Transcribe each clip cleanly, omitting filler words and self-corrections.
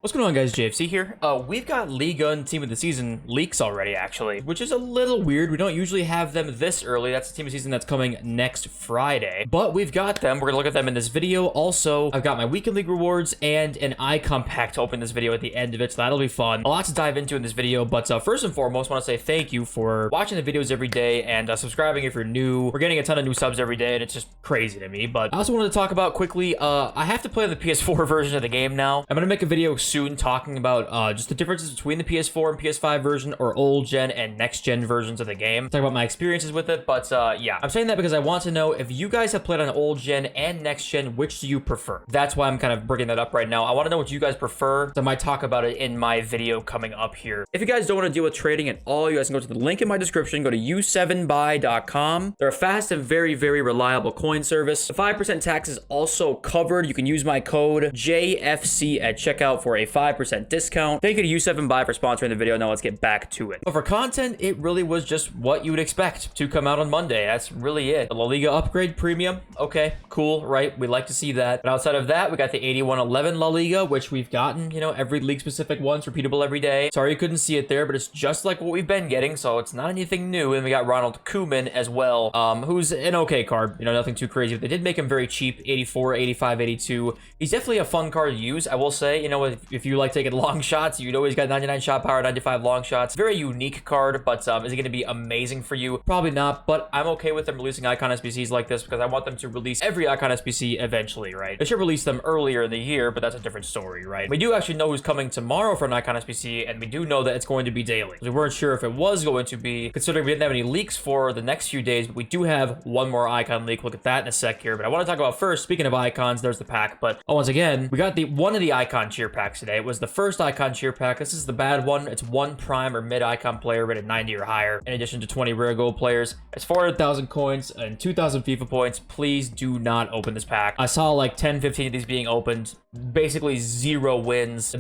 What's going on, guys? JFC here. We've got Ligue 1 Team of the Season leaks already, actually, which is a little weird. We don't usually have them this early. That's the Team of the Season that's coming next Friday, but we've got them. We're gonna look at them in this video. Also, I've got my Weekend League rewards and an icon pack to open this video at the end of it, so that'll be fun. A lot to dive into in this video, but first and foremost, I want to say thank you for watching the videos every day and subscribing if you're new. We're getting a ton of new subs every day, and it's just crazy to me. But I also wanted to talk about quickly, I have to play the PS4 version of the game now. I'm gonna make a video soon talking about just the differences between the PS4 and PS5 version, or old gen and next gen versions of the game. Talk about my experiences with it, but yeah, I'm saying that because I want to know if you guys have played on old gen and next gen, which do you prefer? That's why I'm kind of bringing that up right now. I want to know what you guys prefer. So I might talk about it in my video coming up here. If you guys don't want to deal with trading at all, you guys can go to the link in my description. Go to u7buy.com. They're a fast and very reliable coin service. The 5% tax is also covered. You can use my code JFC at checkout for a 5% discount. Thank you to U7Buy for sponsoring the video. Now let's get back to it. But for content, it really was just what you would expect to come out on Monday. That's really it. The La Liga upgrade premium. Okay, cool, right? We like to see that. But outside of that, we got the 8111 La Liga, which we've gotten, you know, every league specific one's repeatable every day. Sorry you couldn't see it there, but it's just like what we've been getting, so it's not anything new. And we got Ronald Koeman as well, who's an okay card, you know, nothing too crazy. But they did make him very cheap, 84, 85, 82. He's definitely a fun card to use, I will say. You know, if you like taking long shots, you know he's got 99 shot power, 95 long shots. Very unique card, but is it going to be amazing for you? Probably not, but I'm okay with them releasing icon SBCs like this because I want them to release every icon SBC eventually, right? They should release them earlier in the year, but that's a different story, right? We do actually know who's coming tomorrow for an icon SBC, and we do know that it's going to be daily. We weren't sure if it was going to be, considering we didn't have any leaks for the next few days, but we do have one more icon leak. Look at that in a sec here, but I want to talk about first, speaking of icons, there's the pack, but once again, we got one of the icon cheer packs today. It was the first icon cheer pack. This is the bad one. It's one prime or mid icon player rated 90 or higher, in addition to 20 rare gold players. It's 400,000 coins and 2,000 FIFA points. Please do not open this pack. I saw like 10, 15 of these being opened. Basically 0 wins. The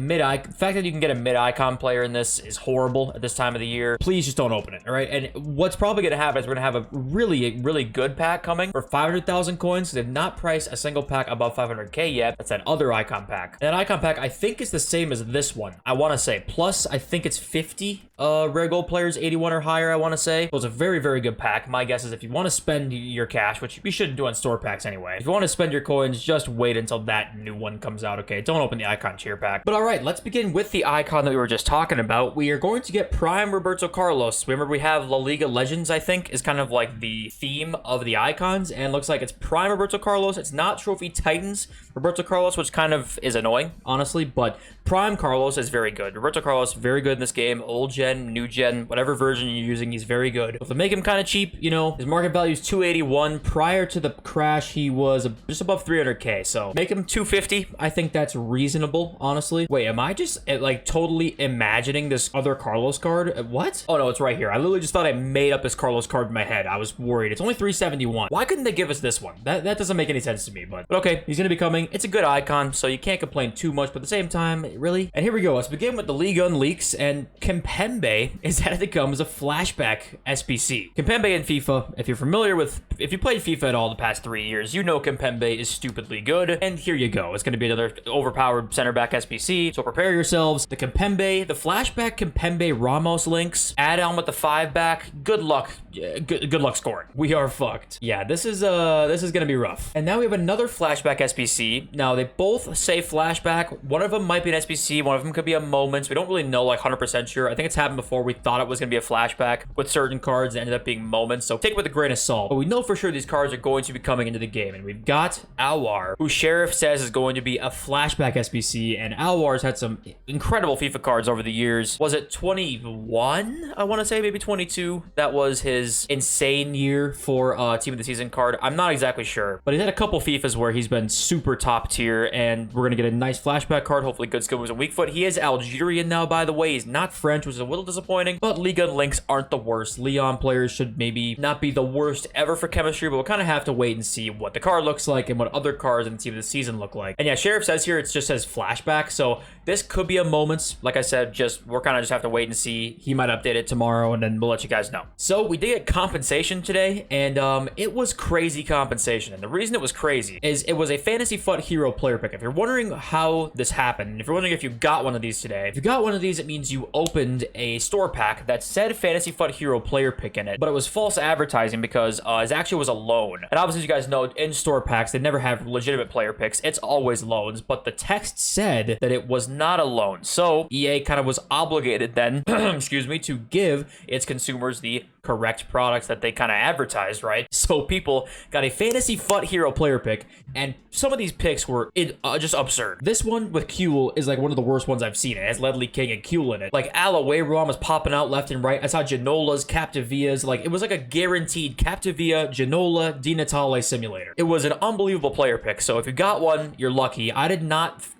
fact that you can get a mid icon player in this is horrible at this time of the year. Please just don't open it, all right? And what's probably going to happen is we're going to have a really good pack coming for 500,000 coins. They've not priced a single pack above 500k yet. That's that other icon pack. That icon pack, I think, is the same as this one, I want to say. Plus, I think it's 50 rare gold players, 81 or higher, I want to say. So it's a very good pack. My guess is if you want to spend your cash, which you shouldn't do on store packs anyway, if you want to spend your coins, just wait until that new one comes out, okay? Don't open the icon cheer pack. But all right, let's begin with the icon that we were just talking about. We are going to get Prime Roberto Carlos. Remember, we have La Liga Legends, I think, is kind of like the theme of the icons, and looks like it's Prime Roberto Carlos. It's not Trophy Titans Roberto Carlos, which kind of is annoying, honestly, but Prime Carlos is very good. Roberto Carlos, very good in this game. Old gen, new gen, whatever version you're using, he's very good. If they make him kind of cheap, you know, his market value is 281. Prior to the crash, he was just above 300k, so make him 250. I think that's reasonable, honestly. Wait, am I just like totally imagining this other Carlos card? What? Oh no, it's right here. I literally just thought I made up this Carlos card in my head. I was worried. It's only 371. Why couldn't they give us this one? That doesn't make any sense to me, but okay, he's gonna be coming. It's a good icon, so you can't complain too much, but at the same time, really? And here we go. Let's begin with the Ligue 1 leaks, and Kimpembe is headed to come as a flashback SBC. Kimpembe in FIFA, if you played FIFA at all the past 3 years, you know Kimpembe is stupidly good, and here you go. It's going to be another overpowered center back SBC, so prepare yourselves. The flashback Kimpembe Ramos links, add on with the 5-back. Good luck. Good luck scoring. We are fucked. Yeah, this is gonna be rough. And now we have another flashback SBC. Now they both say flashback. One of them might be an SBC, one of them could be a moments. We don't really know, like 100% sure. I think it's happened before. We thought it was gonna be a flashback with certain cards that ended up being moments, so take it with a grain of salt. But we know for sure these cards are going to be coming into the game, and we've got Alwar, who Sheriff says is going to be a flashback SBC, and Alwar's had some incredible FIFA cards over the years. Was it 21? I want to say maybe 22. That was his insane year for Team of the Season card. I'm not exactly sure, but he's had a couple FIFAs where he's been super top tier, and we're gonna get a nice flashback card. Hopefully good skill moves and weak foot. He is Algerian now, by the way. He's not French, which is a little disappointing, but Ligue 1 links aren't the worst. Lyon players should maybe not be the worst ever for chemistry, but we'll kind of have to wait and see what the card looks like and what other cards in the Team of the Season look like. And yeah, Sheriff says here it just says flashback, so this could be a moments. Like I said, we're kind of just have to wait and see. He might update it tomorrow, and then we'll let you guys know. So we did get compensation today, and it was crazy compensation. And the reason it was crazy is it was a Fantasy FUT hero player pick. If you're wondering how this happened, And if you're wondering if you got one of these today, if you got one of these, it means you opened a store pack that said Fantasy Fut Hero player pick in it, but it was false advertising because it actually was a loan. And obviously, as you guys know, in store packs, they never have legitimate player picks. It's always loans, but the text said that it was not a loan. So EA kind of was obligated then, excuse me, to give its consumers the correct products that they kind of advertised, right? So people got a Fantasy Fut Hero player pick, and some of these picks were just absurd. This one with Kuhl is like one of the worst ones I've seen. It has Ledley King and Kuhl in it. Like Aloe was popping out left and right. I saw Janola's, Captivia's, like it was like a guaranteed Captivia, Janola, Di Natale simulator. It was an unbelievable player pick. So if you got one, you're lucky.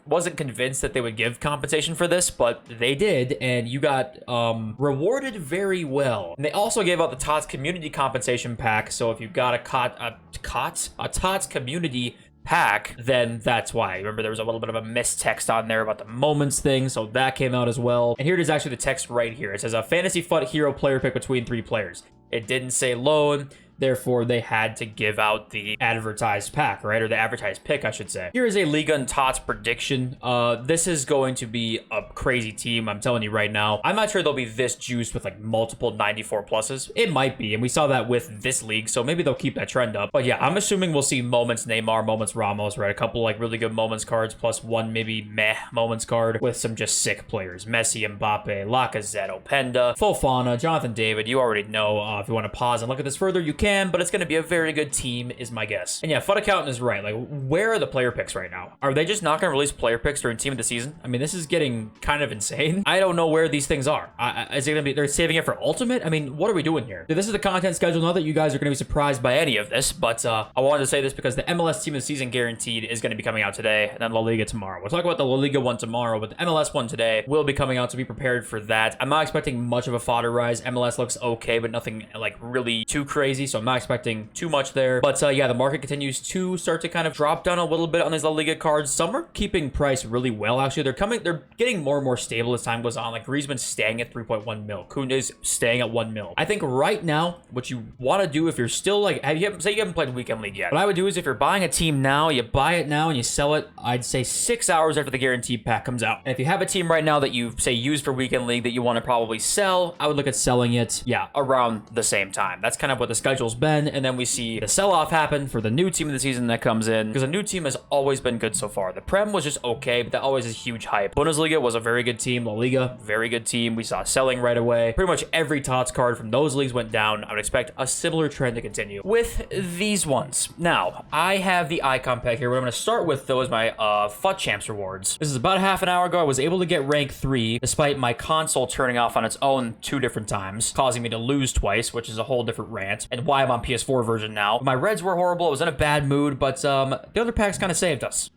Wasn't convinced that they would give compensation for this, but they did, and you got rewarded very well. And they also gave out the TOTS community compensation pack, so if you got a TOTS community pack, then that's why. Remember, there was a little bit of a mistext on there about the moments thing, so that came out as well. And here it is, actually the text right here. It says a Fantasy Fut Hero player pick between 3 players. It didn't say loan. Therefore, they had to give out the advertised pack, right? Or the advertised pick, I should say. Here is a Liga and TOTS prediction. This is going to be a crazy team, I'm telling you right now. I'm not sure they'll be this juiced with like multiple 94 pluses. It might be, and we saw that with this league, so maybe they'll keep that trend up. But yeah, I'm assuming we'll see Moments Neymar, Moments Ramos, right? A couple like really good Moments cards, plus one maybe meh Moments card with some just sick players. Messi, Mbappe, Lacazette, Openda, Fofana, Jonathan David. You already know. If you want to pause and look at this further, you can. But it's going to be a very good team is my guess. And yeah, Fut Accountant is right. Like, where are the player picks right now? Are they just not going to release player picks during team of the season? I mean, this is getting kind of insane. I don't know where these things are. Is it going to be, they're saving it for Ultimate? I mean, what are we doing here? This is the content schedule. Not that you guys are going to be surprised by any of this, but I wanted to say this because the MLS team of the season guaranteed is going to be coming out today, and then La Liga tomorrow. We'll talk about the La Liga one tomorrow, but the MLS one today will be coming out, so be prepared for that. I'm not expecting much of a fodder rise. MLS looks okay, but nothing like really too crazy, so I'm not expecting too much there. But yeah, the market continues to start to kind of drop down a little bit on these La Liga cards. Some are keeping price really well, actually. They're getting more and more stable as time goes on. Like Griezmann's staying at 3.1 mil. Kunde's staying at 1 mil. I think right now, what you want to do if you're still like, say you haven't played Weekend League yet, what I would do is if you're buying a team now, you buy it now and you sell it, I'd say 6 hours after the guaranteed pack comes out. And if you have a team right now that you say use for Weekend League that you want to probably sell, I would look at selling it, yeah, around the same time. That's kind of what the schedule's been. And then we see the sell-off happen for the new team of the season that comes in, because a new team has always been good so far. The Prem was just okay, but that always is huge hype. Bundesliga was a very good team. La Liga, very good team. We saw selling right away. Pretty much every TOTS card from those leagues went down. I would expect a similar trend to continue with these ones. Now, I have the icon pack here. What I'm going to start with, though, is my FUT Champs rewards. This is about half an hour ago. I was able to get rank 3, despite my console turning off on its own 2 different times, causing me to lose twice, which is a whole different rant, and why I'm on PS4 version now. My reds were horrible. I was in a bad mood, but the other packs kind of saved us.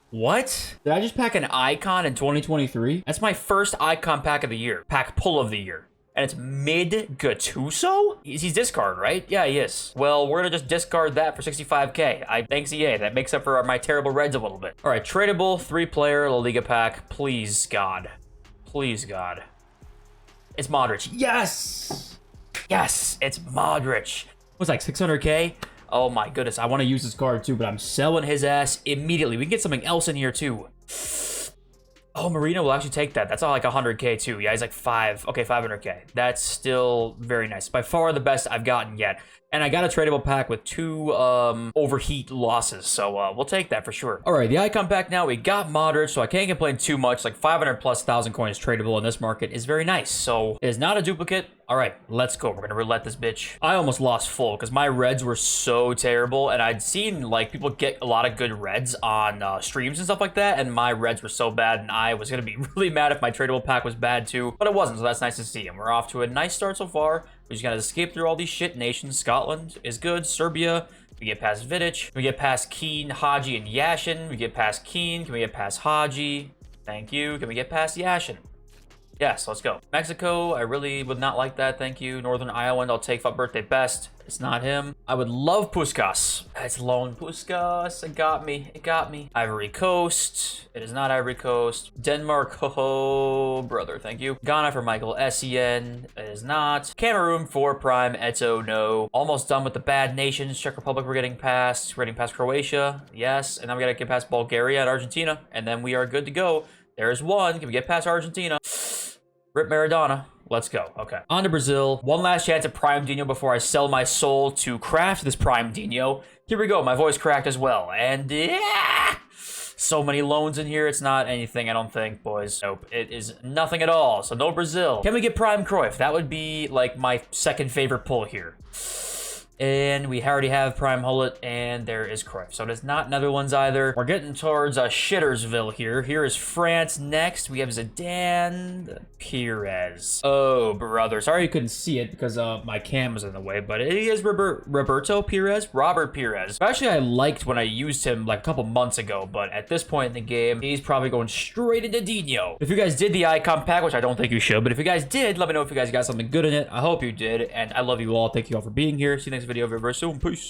What? Did I just pack an icon in 2023? That's my first icon pack of the year. Pack pull of the year. And it's mid Gattuso? He's discard, right? Yeah, he is. Well, we're gonna just discard that for 65k. Thanks EA. That makes up for my terrible reds a little bit. All right, tradable 3-player La Liga pack. Please, God. Please, God. It's Modric. Yes! Yes, it's Modric. It was like 600k. Oh my goodness, I want to use this card too, but I'm selling his ass immediately. We can get something else in here too. Oh, Marino will actually take that. That's all like 100k too. Yeah, he's like 500k. That's still very nice. By far the best I've gotten yet. And I got a tradable pack with 2 overheat losses, so we'll take that for sure. All right, the icon pack now, we got Modric, so I can't complain too much. Like 500,000+ coins tradable in this market is very nice, so it is not a duplicate. All right, let's go. We're gonna roulette this bitch. I almost lost full because my reds were so terrible, and I'd seen like people get a lot of good reds on streams and stuff like that, and my reds were so bad, and I was gonna be really mad if my tradable pack was bad too, but it wasn't, so that's nice to see. And we're off to a nice start so far. We just gotta escape through all these shit nations. Scotland is good. Serbia. We get past Vidic. We get past Keane, Haji, and Yashin. We get past Keane. Can we get past Haji? Thank you. Can we get past Yashin? Yes, let's go. Mexico, I really would not like that. Thank you. Northern Ireland, I'll take birthday best. It's not him. I would love Puskas. It's lone Puskas. It got me. It got me. Ivory Coast. It is not Ivory Coast. Denmark. Ho, brother. Thank you. Ghana for Michael Essien. It is not. Cameroon for Prime Eto. No. Almost done with the bad nations. Czech Republic, we're getting past. We're getting past Croatia. Yes. And then we got to get past Bulgaria and Argentina. And then we are good to go. There's one. Can we get past Argentina? Rip Maradona. Let's go. Okay. On to Brazil. One last chance at Prime Dino before I sell my soul to craft this Prime Dino. Here we go. My voice cracked as well. And yeah! So many loans in here. It's not anything, I don't think, boys. Nope. It is nothing at all. So no Brazil. Can we get Prime Cruyff? That would be like my second favorite pull here. And we already have Prime Hullet, and there is Cruyff. So it is not Netherlands either. We're getting towards Shittersville here. Here is France next. We have Zidane Perez. Oh, brother. Sorry you couldn't see it because my cam was in the way, but it is Roberto Perez? Robert Perez. Actually, I liked when I used him like a couple months ago, but at this point in the game, he's probably going straight into Dino. If you guys did the icon pack, which I don't think you should, but if you guys did, let me know if you guys got something good in it. I hope you did, and I love you all. Thank you all for being here. See you next video very soon. Peace.